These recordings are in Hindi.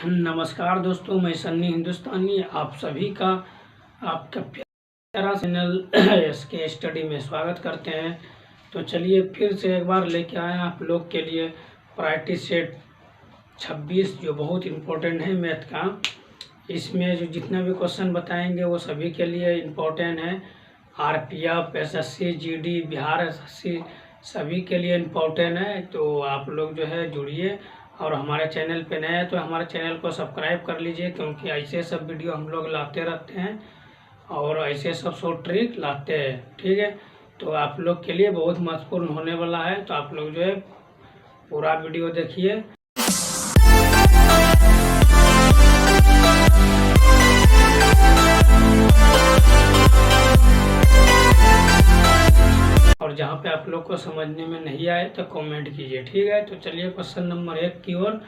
नमस्कार दोस्तों, मैं सन्नी हिंदुस्तानी आप सभी का आपका प्यारा चैनल एसके स्टडी में स्वागत करते हैं। तो चलिए फिर से एक बार लेके आए आप लोग के लिए प्रैक्टिस सेट 26 जो बहुत इम्पोर्टेंट है मैथ का। इसमें जो जितना भी क्वेश्चन बताएंगे वो सभी के लिए इम्पोर्टेंट है। RPF, SSC, GD, Bihar SSC सभी के लिए इम्पोर्टेंट है। तो आप लोग जो है जुड़िए और हमारे चैनल पे नए हैं तो हमारे चैनल को सब्सक्राइब कर लीजिए, क्योंकि ऐसे सब वीडियो हम लोग लाते रहते हैं और ऐसे सब शॉर्ट ट्रिक लाते हैं। ठीक है, तो आप लोग के लिए बहुत महत्वपूर्ण होने वाला है, तो आप लोग जो है पूरा वीडियो देखिए। और जहाँ पे आप लोग को समझने में नहीं आए तो कमेंट कीजिए। ठीक है, तो चलिए क्वेश्चन नंबर 1 की ओर।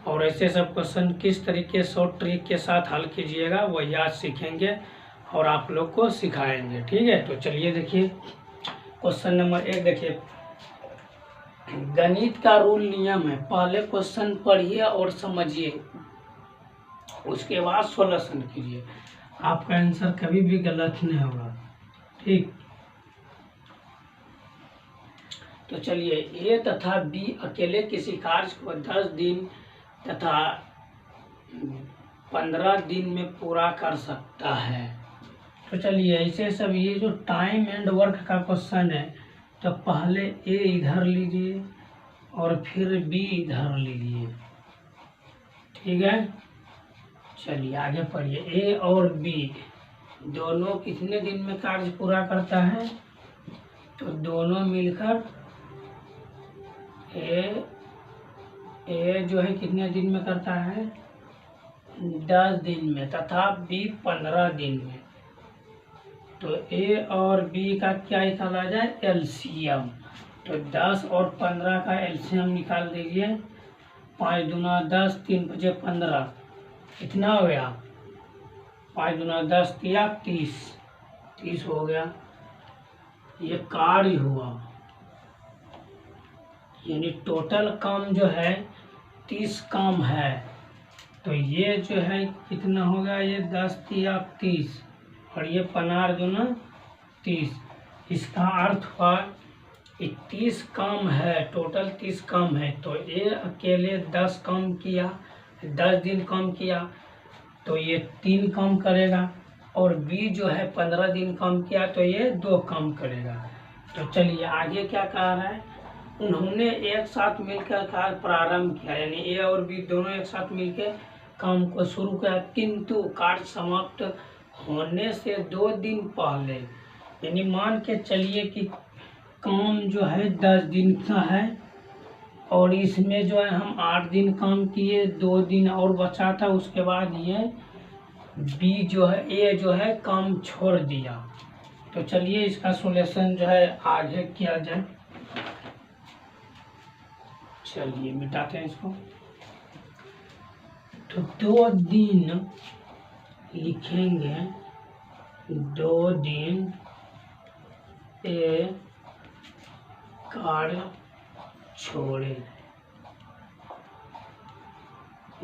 और ऐसे सब क्वेश्चन किस तरीके शॉर्ट ट्रिक के साथ हल कीजिएगा वही आज सीखेंगे और आप लोग को सिखाएंगे। ठीक है, तो चलिए देखिए क्वेश्चन नंबर 1। देखिए गणित का रूल नियम है, पहले क्वेश्चन पढ़िए और समझिए, उसके बाद सॉल्यूशन कीजिए। आपका आंसर कभी भी गलत नहीं होगा। ठीक, तो चलिए ए तथा बी अकेले किसी कार्य को 10 दिन तथा 15 दिन में पूरा कर सकता है। तो चलिए ऐसे सब ये जो टाइम एंड वर्क का क्वेश्चन है, तो पहले ए इधर लीजिए और फिर बी इधर लीजिए। ठीक है, चलिए आगे पढ़िए। ए और बी दोनों कितने दिन में कार्य पूरा करता है? तो दोनों मिलकर ए जो है कितने दिन में करता है? 10 दिन में, तथा बी 15 दिन में। तो ए और बी का क्या निकाला जाए? एलसीएम। तो 10 और 15 का एलसीएम निकाल दीजिए। 5 दूना 10, 3 बजे 15, कितना हो गया? 5 दूना 10 किया 30 हो गया। ये कार्य हुआ, यानी टोटल काम जो है 30 काम है। तो ये जो है कितना होगा? ये 10 किया 30 और ये 15 दूना 30। इसका अर्थ हुआ 30 काम है, टोटल 30 काम है। तो ये अकेले 10 काम किया, 10 दिन काम किया, तो ये 3 काम करेगा। और बी जो है 15 दिन काम किया, तो ये 2 काम करेगा। तो चलिए आगे क्या कह रहा है? उन्होंने एक साथ मिलकर कार्य प्रारंभ किया, यानी ए और बी दोनों एक साथ मिलकर काम को शुरू किया, किंतु कार्य समाप्त होने से 2 दिन पहले, यानी मान के चलिए कि काम जो है 10 दिन का है और इसमें जो है हम 8 दिन काम किए, 2 दिन और बचा था। उसके बाद ये बी जो है, ए जो है काम छोड़ दिया। तो चलिए इसका सॉल्यूशन जो है आगे किया जाए। चलिए मिटाते हैं इसको। तो 2 दिन लिखेंगे, 2 दिन ए कार्य छोड़े।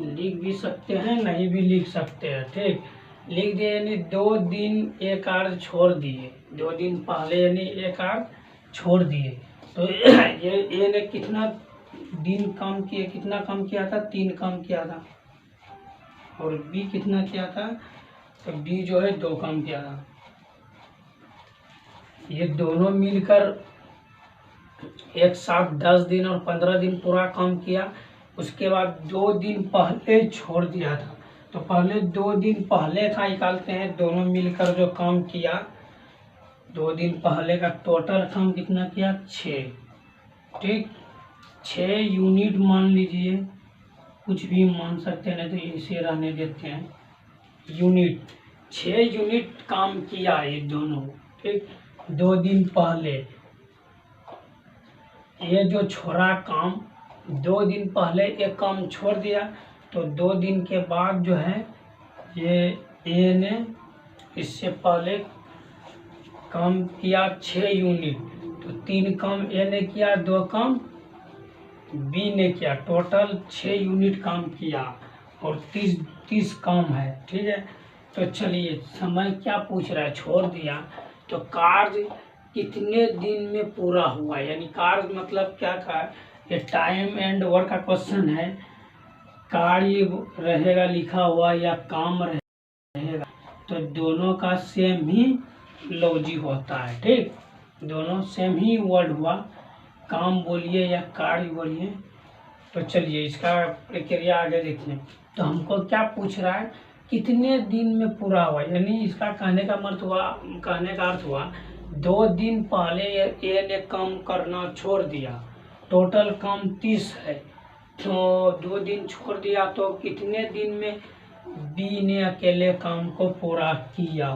लिख भी सकते हैं, नहीं भी लिख सकते हैं। ठीक, लिख दिए यानी 2 दिन ए कार्य छोड़ दिए, 2 दिन पहले यानी ए कार्य छोड़ दिए। तो ये ए ने कितना दिन काम किए, कितना काम किया था? 3 काम किया था। और बी कितना किया था? तो बी जो है 2 काम किया था। ये दोनों मिलकर एक साथ 10 दिन और 15 दिन पूरा काम किया। उसके बाद 2 दिन पहले छोड़ दिया था। तो पहले 2 दिन पहले का निकालते हैं, दोनों मिलकर जो काम किया 2 दिन पहले का टोटल काम कितना किया? 6। ठीक, 6 यूनिट मान लीजिए, कुछ भी मान सकते हैं, नहीं तो इसे रहने देते हैं। यूनिट 6 यूनिट काम किया ये दोनों। ठीक, 2 दिन पहले ये जो छोड़ा काम, 2 दिन पहले एक काम छोड़ दिया, तो 2 दिन के बाद जो है ये ए ने इससे पहले काम किया 6 यूनिट। तो 3 काम ए ने किया, 2 काम बी ने किया, टोटल 6 यूनिट काम किया। और 30 काम है। ठीक है, तो चलिए समय क्या पूछ रहा है, छोड़ दिया तो कार्य कितने दिन में पूरा हुआ, यानी कार्य मतलब क्या का, ये टाइम एंड वर्क का क्वेश्चन है। कार्य रहेगा लिखा हुआ या काम रहेगा, तो दोनों का सेम ही लॉजिक होता है। ठीक, दोनों सेम ही वर्ड हुआ, काम बोलिए या कार्य बोलिए। तो चलिए इसका प्रक्रिया आगे देखिए। तो हमको क्या पूछ रहा है, कितने दिन में पूरा हुआ, यानी इसका कहने का अर्थ हुआ 2 दिन पहले ए ने काम करना छोड़ दिया, टोटल काम 30 है, तो 2 दिन छोड़ दिया तो कितने दिन में बी ने अकेले काम को पूरा किया,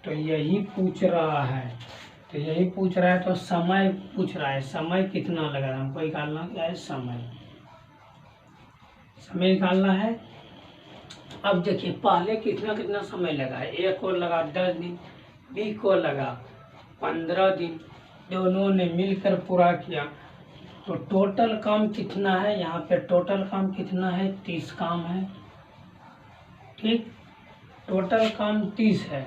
तो यही पूछ रहा है। तो यही पूछ रहा है, तो समय पूछ रहा है, समय कितना लगा, हमको निकालना क्या है, समय निकालना है। अब देखिए पहले कितना समय लगा है, ए को लगा 10 दिन, बी को लगा 15 दिन, दोनों ने मिलकर पूरा किया। तो टोटल काम कितना है, यहाँ पे टोटल काम कितना है, 30 काम है। ठीक, टोटल काम 30 है,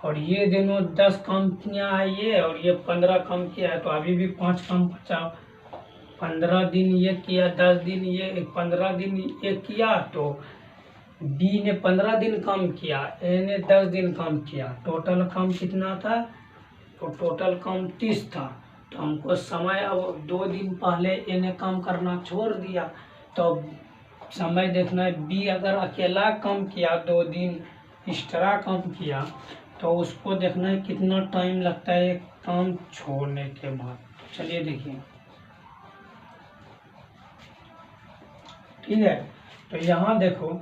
और ये दोनों 10 काम किया है ये, और ये 15 काम किया है, तो अभी भी 5 काम बचा। 15 दिन ये किया, 10 दिन ये, 15 दिन ये किया, तो बी ने 15 दिन काम किया, ए ने 10 दिन काम किया, टोटल काम कितना था, तो टोटल काम 30 था। तो हमको समय, अब 2 दिन पहले ए ने काम करना छोड़ दिया, तो समय देखना है, बी अगर अकेला काम किया 2 दिन एक्स्ट्रा काम किया, तो उसको देखना है कितना टाइम लगता है काम छोड़ने के बाद। चलिए देखिए, ठीक है, तो यहाँ देखो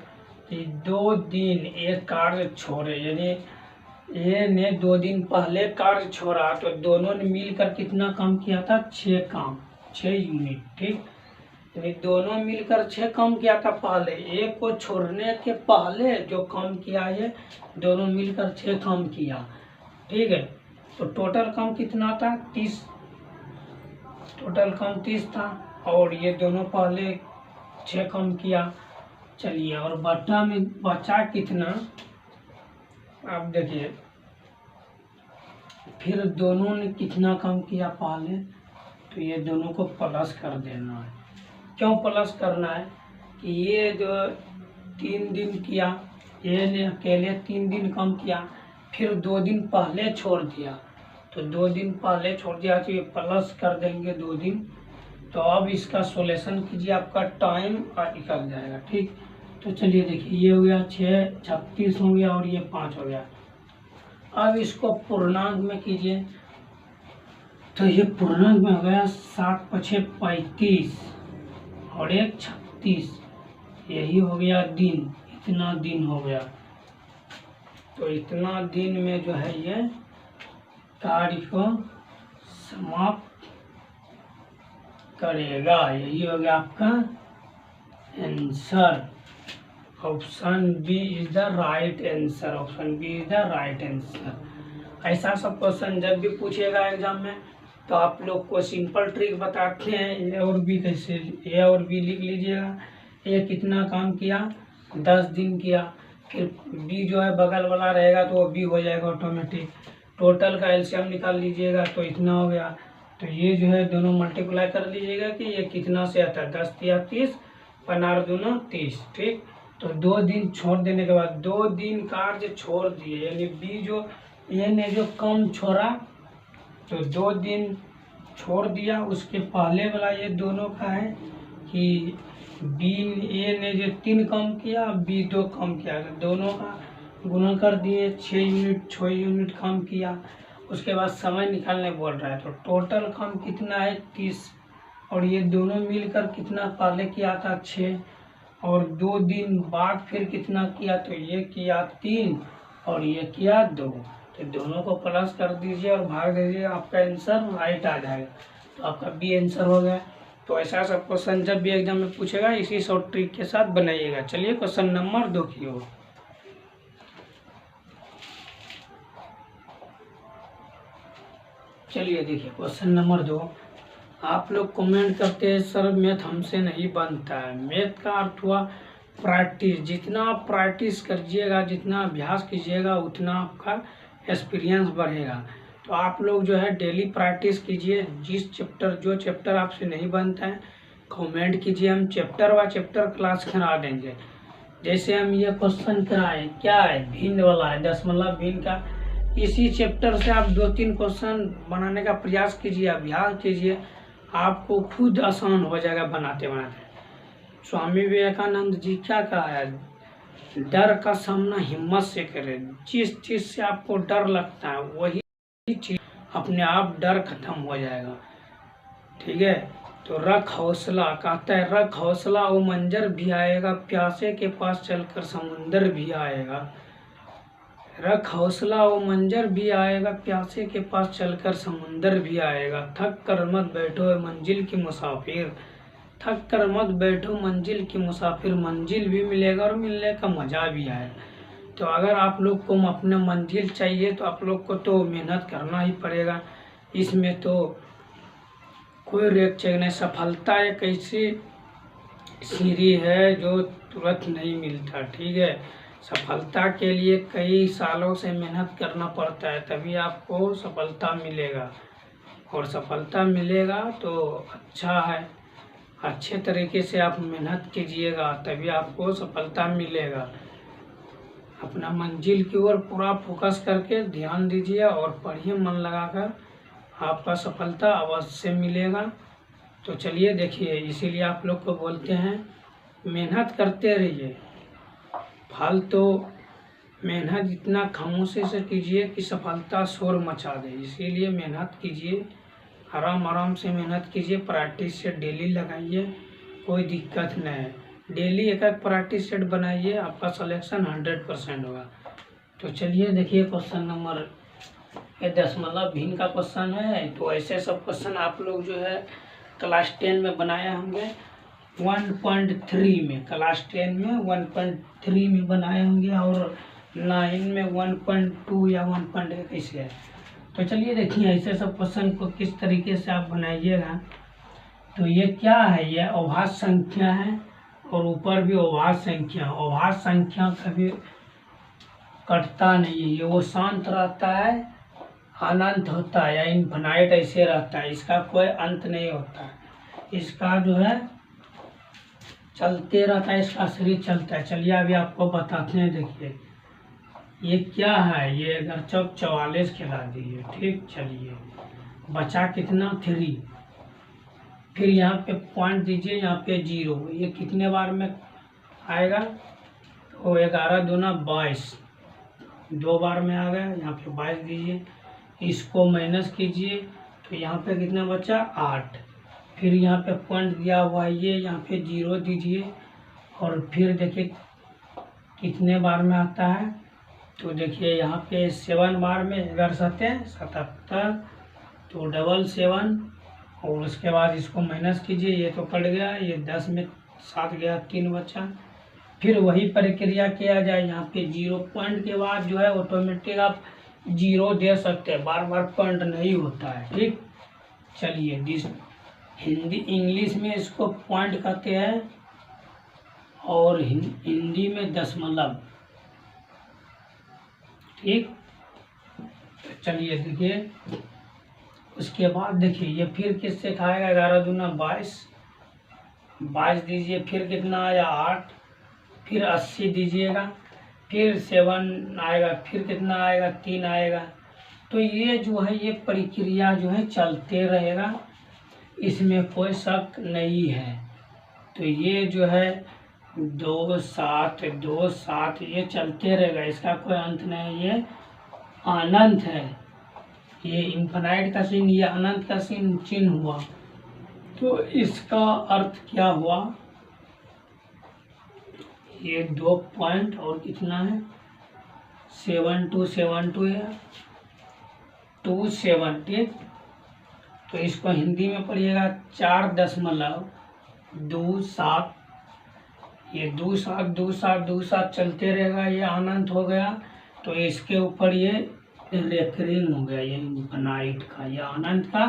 कि 2 दिन एक कार्य छोड़े, यानी ए ने 2 दिन पहले कार्य छोड़ा, तो दोनों ने मिलकर कितना काम किया था, 6 काम, 6 यूनिट। ठीक, यानी दोनों मिलकर 6 काम किया था पहले, एक को छोड़ने के पहले जो काम किया है, दोनों मिलकर 6 काम किया। ठीक है, तो टोटल काम कितना था, 30, टोटल काम 30 था, और ये दोनों पहले 6 काम किया। चलिए, और बट्टा में बचा कितना, आप देखिए, फिर दोनों ने कितना काम किया पहले, तो ये दोनों को प्लस कर देना है। क्यों प्लस करना है, कि ये जो 3 दिन किया, ये ने अकेले 3 दिन काम किया, फिर 2 दिन पहले छोड़ दिया, तो 2 दिन पहले छोड़ दिया, तो ये प्लस कर देंगे 2 दिन। तो अब इसका सॉल्यूशन कीजिए, आपका टाइम निकल जाएगा। ठीक, तो चलिए देखिए, ये हो गया 6, 36 हो गया, और ये 5 हो गया। अब इसको पूर्णांक में कीजिए, तो ये पूर्णांक में हो गया 7 पछे 35 और 1 36, यही हो गया दिन, इतना दिन हो गया। तो इतना दिन में जो है ये कार्य को समाप्त करेगा, यही हो गया आपका answer. Option B is the right answer, option B is the right answer. ऐसा सब क्वेश्चन जब भी पूछेगा एग्जाम में, तो आप लोग को सिंपल ट्रिक बताते हैं, ए और बी कैसे, ए और बी लिख लीजिएगा। ए कितना काम किया, 10 दिन किया, फिर बी जो है बगल वाला रहेगा तो वो बी हो जाएगा ऑटोमेटिक। टोटल का एलसीएम निकाल लीजिएगा, तो इतना हो गया। तो ये जो है दोनों मल्टीप्लाई कर लीजिएगा कि ये कितना से आता है, 10 या 30, 15 दूना 30। ठीक, तो 2 दिन छोड़ देने के बाद 2 दिन कार्य छोड़ दिए, यानी बी जो ए ने जो काम छोड़ा, तो 2 दिन छोड़ दिया, उसके पहले वाला ये दोनों का है कि बी ए ने जो 3 काम किया, बी 2 काम किया, तो दोनों का गुणा कर दिए, 6 यूनिट काम किया। उसके बाद समय निकालने बोल रहा है, तो टोटल काम कितना है, 30, और ये दोनों मिलकर कितना पहले किया था, 6, और 2 दिन बाद फिर कितना किया, तो ये किया 3 और ये किया 2, तो दोनों को प्लस कर दीजिए और भाग दीजिए, आपका आंसर राइट आ जाएगा। तो आपका बी आंसर हो गया। तो ऐसा सब क्वेश्चन जब भी एग्जाम में पूछेगा, इसी शॉर्ट ट्रिक के साथ बनाइएगा। चलिए क्वेश्चन नंबर 2 की ओर। चलिए देखिए क्वेश्चन नंबर 2। आप लोग कमेंट करते हैं सर मैथ हमसे नहीं बनता है। मैथ का अर्थ हुआ प्रैक्टिस, जितना आप प्रैक्टिस करिएगा, जितना अभ्यास कीजिएगा, उतना आपका एक्सपीरियंस बढ़ेगा। तो आप लोग जो है डेली प्रैक्टिस कीजिए। जो चैप्टर आपसे नहीं बनता है कमेंट कीजिए, हम चैप्टर बाय चैप्टर क्लास करा देंगे। जैसे हम ये क्वेश्चन कराए, क्या है, भिन्न वाला है, दशमलव भिन्न का, इसी चैप्टर से आप 2-3 क्वेश्चन बनाने का प्रयास कीजिए, अभ्यास कीजिए, आपको खुद आसान हो जाएगा बनाते बनाते। स्वामी विवेकानंद जी क्या कहा है, डर का सामना हिम्मत से करें। जिस चीज से आपको डर लगता है वही चीज अपने आप डर खत्म हो जाएगा। ठीक है, तो रख हौसला, कहता है रख हौसला, वो मंजर भी आएगा, प्यासे के पास चलकर समुंदर भी आएगा। रख हौसला, वो मंजर भी आएगा, प्यासे के पास चलकर समुंदर भी आएगा। थक कर मत बैठो मंजिल की मुसाफिर, थक कर मत बैठो मंजिल की मुसाफिर, मंजिल भी मिलेगा और मिलने का मज़ा भी आएगा। तो अगर आप लोग को अपने मंजिल चाहिए तो आप लोग को तो मेहनत करना ही पड़ेगा। इसमें तो कोई रेट चेक नहीं। सफलता एक ऐसी सीढ़ी है जो तुरंत नहीं मिलता। ठीक है, सफलता के लिए कई सालों से मेहनत करना पड़ता है, तभी आपको सफलता मिलेगा। और सफलता मिलेगा तो अच्छा है, अच्छे तरीके से आप मेहनत कीजिएगा तभी आपको सफलता मिलेगा। अपना मंजिल की ओर पूरा फोकस करके ध्यान दीजिए और पढ़िए मन लगाकर, आपका सफलता अवश्य मिलेगा। तो चलिए देखिए, इसीलिए आप लोग को बोलते हैं मेहनत करते रहिए। फल तो मेहनत इतना खामोशी से कीजिए कि सफलता शोर मचा दे। इसीलिए मेहनत कीजिए, आराम आराम से मेहनत कीजिए, प्रैक्टिस से डेली लगाइए, कोई दिक्कत नहीं है। डेली एक प्रैक्टिस सेट बनाइए, आपका सिलेक्शन 100% होगा। तो चलिए देखिए क्वेश्चन नंबर, ये दशमलव भिन्न का क्वेश्चन है। तो ऐसे सब क्वेश्चन आप लोग जो है क्लास 10 में बनाए होंगे, 1.3 में, क्लास 10 में 1.3 में बनाए होंगे और 9 में 1.2 या 1.1 ऐसे है। तो चलिए देखिए ऐसे सब क्वेश्चन को किस तरीके से आप बनाइएगा। तो ये क्या है, ये अभाज्य संख्या है और ऊपर भी अभाज्य संख्या। अभाज्य संख्या कभी कटता नहीं है, ये वो शांत रहता है, अनंत होता है या इनफिनाइट ऐसे रहता है, इसका कोई अंत नहीं होता है, इसका जो है चलते रहता है, इसका शरीर चलता है। चलिए अभी आपको बताते हैं। देखिए ये क्या है, ये अगर 44 खिला दिए। ठीक, चलिए बचा कितना 3, फिर यहाँ पे पॉइंट दीजिए, यहाँ पे 0, ये कितने बार में आएगा, तो 11 दूना 22, 2 बार में आ गया, यहाँ पे 22 दीजिए, इसको माइनस कीजिए तो यहाँ पे कितना बचा 8, फिर यहाँ पे पॉइंट दिया हुआ है ये, यहाँ पे 0 दीजिए और फिर देखिए कितने बार में आता है, तो देखिए यहाँ पे 7 बार में, 11 7 77, तो 777 और उसके बाद इसको माइनस कीजिए, ये तो कट गया, ये 10 में 7 गया, 3 बचा। फिर वही प्रक्रिया किया जाए, यहाँ पे 0 पॉइंट के बाद जो है ऑटोमेटिक आप 0 दे सकते हैं, बार बार पॉइंट नहीं होता है। ठीक, चलिए हिंदी इंग्लिश में इसको पॉइंट कहते हैं और हिंदी में दशमलव। ठीक, चलिए देखिए उसके बाद देखिए ये फिर किससे खाएगा, 11 दूना 22, 22 दीजिए, फिर कितना आया 8, फिर 80 दीजिएगा, फिर 7 आएगा, फिर कितना आएगा 3 आएगा। तो ये जो है ये प्रक्रिया जो है चलते रहेगा, इसमें कोई शक नहीं है। तो ये जो है 2 7 2 7 ये चलते रहेगा, इसका कोई अंत नहीं, ये अनंत है, ये इनफिनाइट का चिन्ह, ये अनंत का चिन्ह हुआ। तो इसका अर्थ क्या हुआ, ये 2 पॉइंट और कितना है 7272 है 27। ठीक, तो इसको हिंदी में पढ़िएगा 4.27, ये 272727 चलते रहेगा, ये अनंत हो गया। तो इसके ऊपर ये रेकरिंग हो गया, ये इनफिनाइट का या अनंत का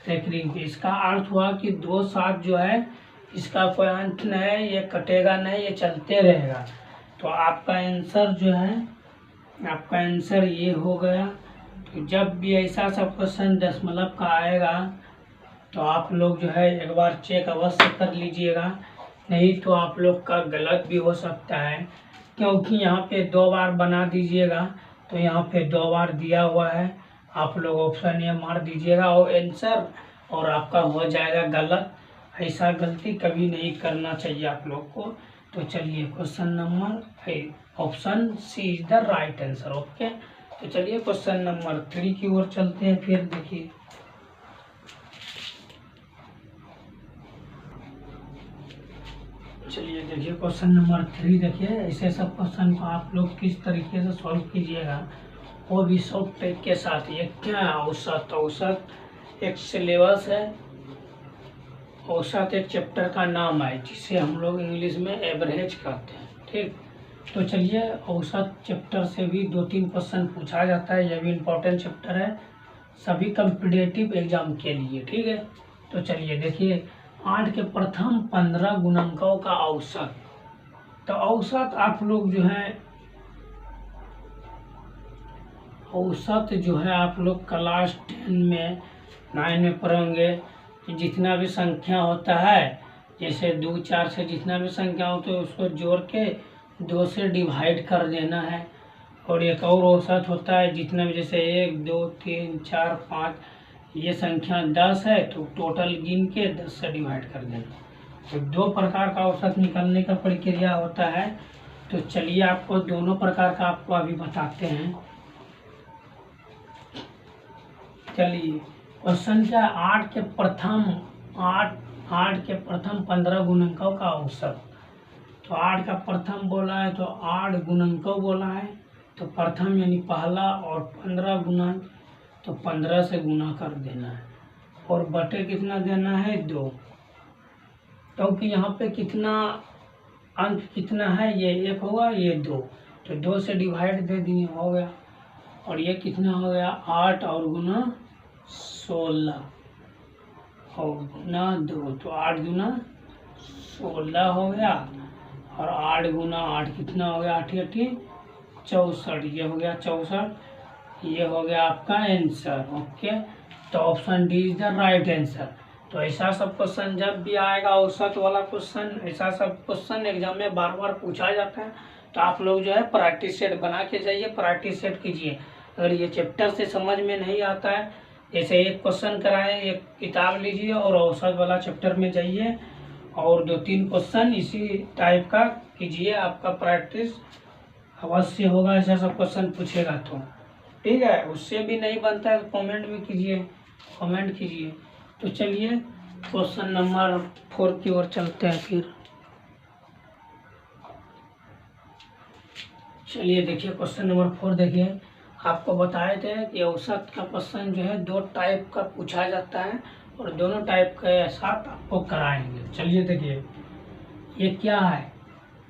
रेकरिंग। इसका अर्थ हुआ कि 2 7 जो है इसका कोई अंत नहीं है, ये कटेगा नहीं, ये चलते रहेगा। तो आपका आंसर जो है, आपका आंसर ये हो गया। तो जब भी ऐसा सब क्वेश्चन दशमलव का आएगा तो आप लोग जो है एक बार चेक अवश्य कर लीजिएगा, नहीं तो आप लोग का गलत भी हो सकता है, क्योंकि यहाँ पे 2 बार बना दीजिएगा तो यहाँ पे 2 बार दिया हुआ है। आप लोग ऑप्शन ये मार दीजिएगा और आंसर, और आपका हो जाएगा गलत। ऐसा गलती कभी नहीं करना चाहिए आप लोग को। तो चलिए question number option C is the right answer. Okay, तो चलिए क्वेश्चन नंबर 3 की ओर चलते हैं। फिर देखिए, चलिए देखिए क्वेश्चन नंबर 3 देखिए। ऐसे सब क्वेश्चन को आप लोग किस तरीके से सॉल्व कीजिएगा, वो भी शॉर्ट ट्रिक के साथ। ये क्या है? औसत। औसत एक सिलेबस है, औसत एक चैप्टर का नाम है जिसे हम लोग इंग्लिश में एवरेज कहते हैं। ठीक, तो चलिए औसत चैप्टर से भी 2-3 क्वेश्चन पूछा जाता है। यह भी इम्पोर्टेंट चैप्टर है सभी कॉम्पिटिटिव एग्जाम के लिए। ठीक है, तो चलिए देखिए, 8 के प्रथम 15 गुणकों का औसत। तो औसत आप लोग जो है, औसत जो है आप लोग क्लास 10 में 9 में पढ़ेंगे कि जितना भी संख्या होता है, जैसे 2 4 से जितना भी संख्या होता है उसको जोड़ के 2 से डिवाइड कर देना है। और एक और औसत होता है जितना भी, जैसे 1 2 3 4 5, ये संख्या 10 है तो टोटल गिन के 10 से डिवाइड कर देना। तो 2 प्रकार का औसत निकालने का प्रक्रिया होता है। तो चलिए आपको दोनों प्रकार का आपको अभी बताते हैं। चलिए क्वेश्चन क्या, 8 के प्रथम 15 गुणकों का औसत। तो 8 का प्रथम बोला है तो 8 गुणकों बोला है, तो प्रथम यानी पहला, और 15 गुणक तो 15 से गुना कर देना है, और बटे कितना देना है 2, क्योंकि यहाँ पे कितना अंक कितना है, ये 1 होगा, ये 2, तो 2 से डिवाइड दे दिए, हो गया। और ये कितना हो गया 8 और गुना 16 और गुना 2, तो 8 गुना 16 हो गया, और 8 गुना 8 कितना हो गया, 8 8 64, ये हो गया 64, ये हो गया आपका आंसर। ओके, तो option D is the right answer. तो ऐसा सब क्वेश्चन जब भी आएगा, औसत वाला क्वेश्चन, ऐसा सब क्वेश्चन एग्जाम में बार बार पूछा जाता है, तो आप लोग जो है प्रैक्टिस सेट बना के जाइए, प्रैक्टिस सेट कीजिए। अगर ये चैप्टर से समझ में नहीं आता है, जैसे एक क्वेश्चन कराएं, एक किताब लीजिए और औसत वाला चैप्टर में जाइए और 2-3 क्वेश्चन इसी टाइप का कीजिए, आपका प्रैक्टिस अवश्य होगा। ऐसा सब क्वेश्चन पूछेगा तो ठीक है। उससे भी नहीं बनता है तो कमेंट भी कीजिए, कमेंट कीजिए। तो चलिए क्वेश्चन नंबर 4 की ओर चलते हैं। फिर चलिए देखिए क्वेश्चन नंबर 4 देखिए, आपको बताए थे कि औसत का क्वेश्चन जो है 2 टाइप का पूछा जाता है, और दोनों टाइप के साथ आपको कराएंगे। चलिए देखिए, ये क्या है,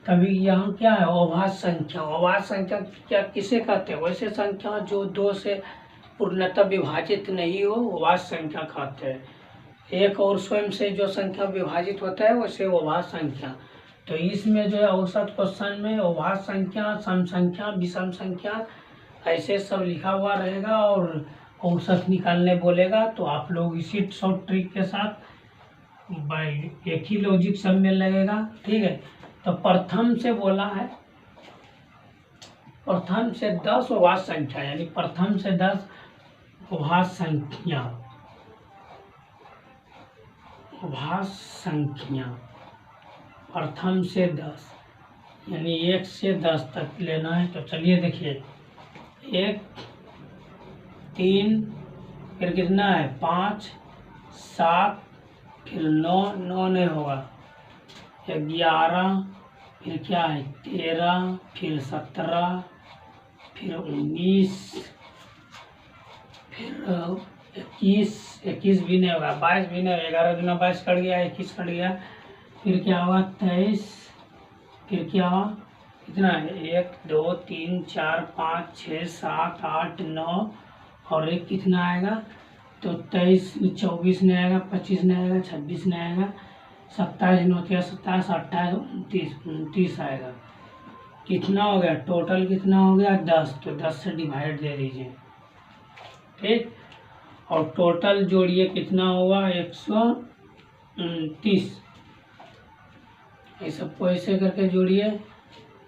कभी यहाँ क्या है, अभाज्य संख्या। अभाज्य संख्या क्या किसे कहते हैं, वैसे संख्या जो 2 से पूर्णतः विभाजित नहीं हो, अभाज्य संख्या कहते हैं। एक और स्वयं से जो संख्या विभाजित होता है वैसे अभाज्य संख्या। तो इसमें जो है औसत क्वेश्चन में अभाज्य संख्या, सम संख्या, विषम संख्या ऐसे सब लिखा हुआ रहेगा, और औसत निकालने बोलेगा। तो आप लोग इसी शॉर्ट ट्रिक के साथ एक ही लॉजिक सब में लगेगा। ठीक है, तो प्रथम से बोला है, प्रथम से 10 अभाज्य संख्या, यानी प्रथम से 10 अभाज्य संख्या, अभाज्य संख्या प्रथम से 10 यानी 1 से 10 तक लेना है। तो चलिए देखिए, 1 3, फिर कितना है 5 7, फिर 9 9 नहीं होगा, 11, फिर क्या है 13, फिर 17, फिर 19, फिर 21 भी नहीं होगा, 22 भी नहीं, 11 दूना 22 कट गया, 21 कट गया, फिर क्या हुआ 23, फिर क्या हुआ कितना है 1 2 3 4 5 6 7 8 9, और एक कितना आएगा, तो 23 24 नहीं आएगा, 25 नहीं आएगा, 26 नहीं आएगा, 27 9 27 28 29 आएगा। कितना हो गया टोटल, कितना हो गया 10, तो 10 से डिवाइड दे दीजिए। ठीक, और टोटल जोड़िए कितना होगा 129। ये सबको ऐसे करके जोड़िए,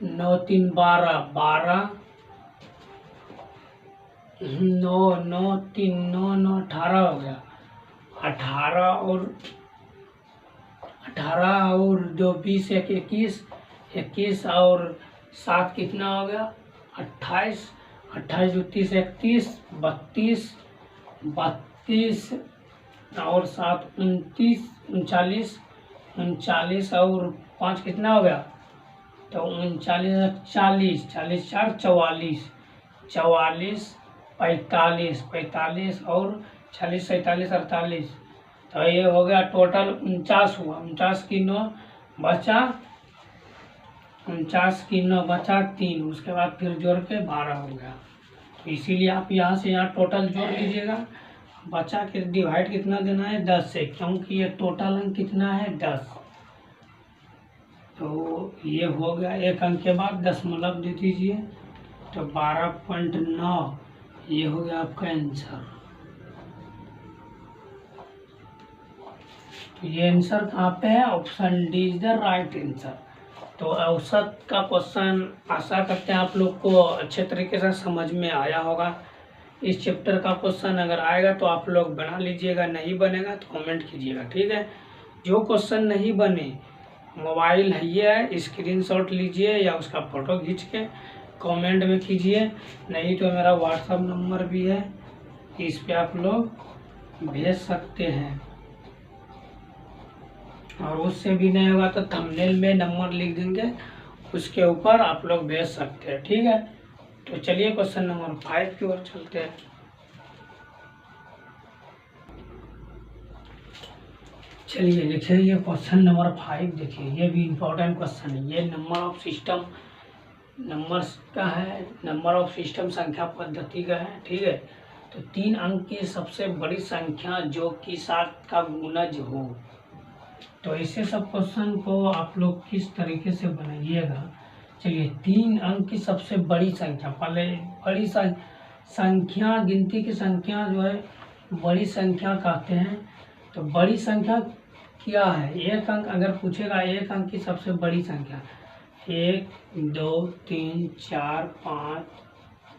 9 3 12 12, 9 9 3 9 9 18 हो गया। 18 और 2 20 1 21, 21 और 7 कितना हो गया 28, 28 2 30 31, 32, 32 और 7 29, 39, 39 और 5 कितना हो गया, तो 39 40, 40 4 44, 44 45, 45 और 40 47 48, तो ये हो गया टोटल 49 हुआ। 49 की 9 बचा, 49 की 9 बचा 3, उसके बाद फिर जोड़ के 12 हो गया। तो इसीलिए आप यहाँ से यहाँ टोटल जोड़ लीजिएगा। बचा के डिवाइड कितना देना है 10 से, क्योंकि ये टोटल अंक कितना है 10। तो ये हो गया, एक अंक के बाद दशमलव दे दीजिए, तो 12.9 ये हो गया आपका आंसर। तो ये आंसर कहाँ पे है, option D is the right answer. तो औसत का क्वेश्चन आशा करते हैं आप लोग को अच्छे तरीके से समझ में आया होगा। इस चैप्टर का क्वेश्चन अगर आएगा तो आप लोग बना लीजिएगा, नहीं बनेगा तो कमेंट कीजिएगा। ठीक है, जो क्वेश्चन नहीं बने, मोबाइल है ये है, स्क्रीनशॉट लीजिए या उसका फ़ोटो खींच के कमेंट में कीजिए, नहीं तो मेरा व्हाट्सअप नंबर भी है, इस पे आप लोग भेज सकते हैं। और उससे भी नहीं होगा तो थंबनेल में नंबर लिख देंगे, उसके ऊपर आप लोग भेज सकते हैं। ठीक है, तो चलिए क्वेश्चन नंबर 5 की ओर चलते हैं। चलिए देखिए, ये क्वेश्चन नंबर 5 देखिए, ये भी इम्पोर्टेंट क्वेश्चन है। ये नंबर ऑफ सिस्टम, नंबर्स का है, नंबर ऑफ सिस्टम संख्या पद्धति का है। ठीक है, तो 3 अंक की सबसे बड़ी संख्या जो कि 7 का गुणज हो। तो ऐसे सब क्वेश्चन को आप लोग किस तरीके से बनाइएगा। चलिए, 3 अंक की सबसे बड़ी संख्या, पहले बड़ी संख्या, गिनती की संख्या जो है बड़ी संख्या कहते हैं। तो बड़ी संख्या क्या है, एक अंक अगर पूछेगा, एक अंक की सबसे बड़ी संख्या 1 2 3 4 5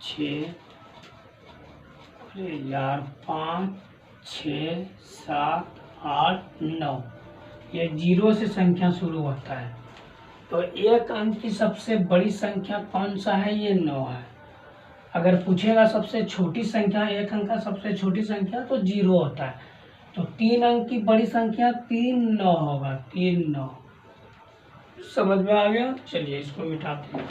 6, अरे यार 5 6 7 8 9, ये 0 से संख्या शुरू होता है। तो एक अंक की सबसे बड़ी संख्या कौन सा है, ये 9 है। अगर पूछेगा सबसे छोटी संख्या, एक अंक का सबसे छोटी संख्या, तो 0 होता है। तो 3 अंक की बड़ी संख्या 3 9 होगा, 3 9। समझ में आ गया। चलिए इसको मिटाते हैं।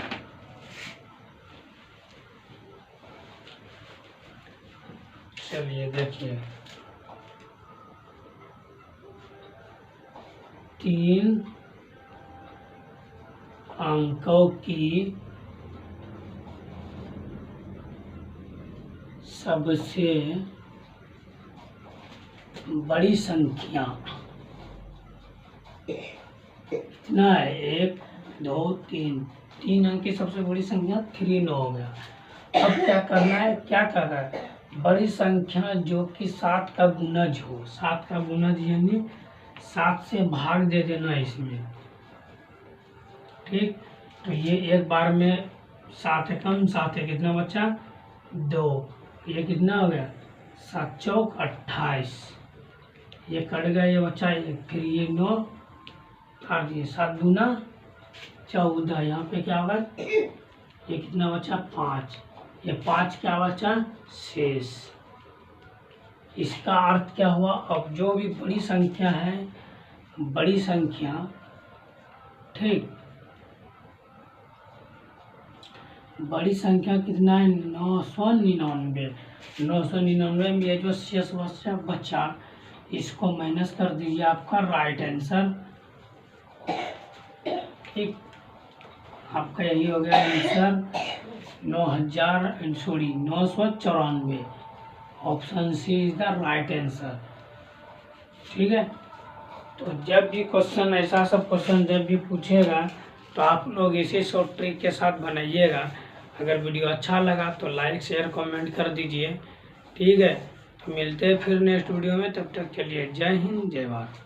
चलिए देखिए, 3 अंकों की सबसे बड़ी संख्या कितना है, 1 2 3, 3 अंक की सबसे बड़ी संख्या 3 9 हो गया। अब क्या करना है, क्या कर रहा है, बड़ी संख्या जो कि 7 का गुणज हो। 7 का गुणज यानी 7 से भाग दे देना इसमें। ठीक, तो ये एक बार में 7 है कम, 7 है, कितना बचा 2, ये कितना हो गया 7 चौक 28, ये कट गया, ये बचा 1, फिर ये 9 काट दिए, 7 दूना 14, यहाँ पे क्या होगा, ये कितना बचा 5, ये 5 क्या बचा शेष। इसका अर्थ क्या हुआ, अब जो भी बड़ी संख्या है, बड़ी संख्या, ठीक, बड़ी संख्या कितना है 999। 999 में ये जो शेष बचा, इसको माइनस कर दीजिए, आपका राइट आंसर। ठीक, आपका यही हो गया answer 994। Option C is the right answer. ठीक है, तो जब भी क्वेश्चन ऐसा सब क्वेश्चन जब भी पूछेगा तो आप लोग इसी शॉर्ट ट्रिक के साथ बनाइएगा। अगर वीडियो अच्छा लगा तो लाइक शेयर कमेंट कर दीजिए। ठीक है, तो मिलते हैं फिर नेक्स्ट वीडियो में। तब तक के लिए जय हिंद जय भारत।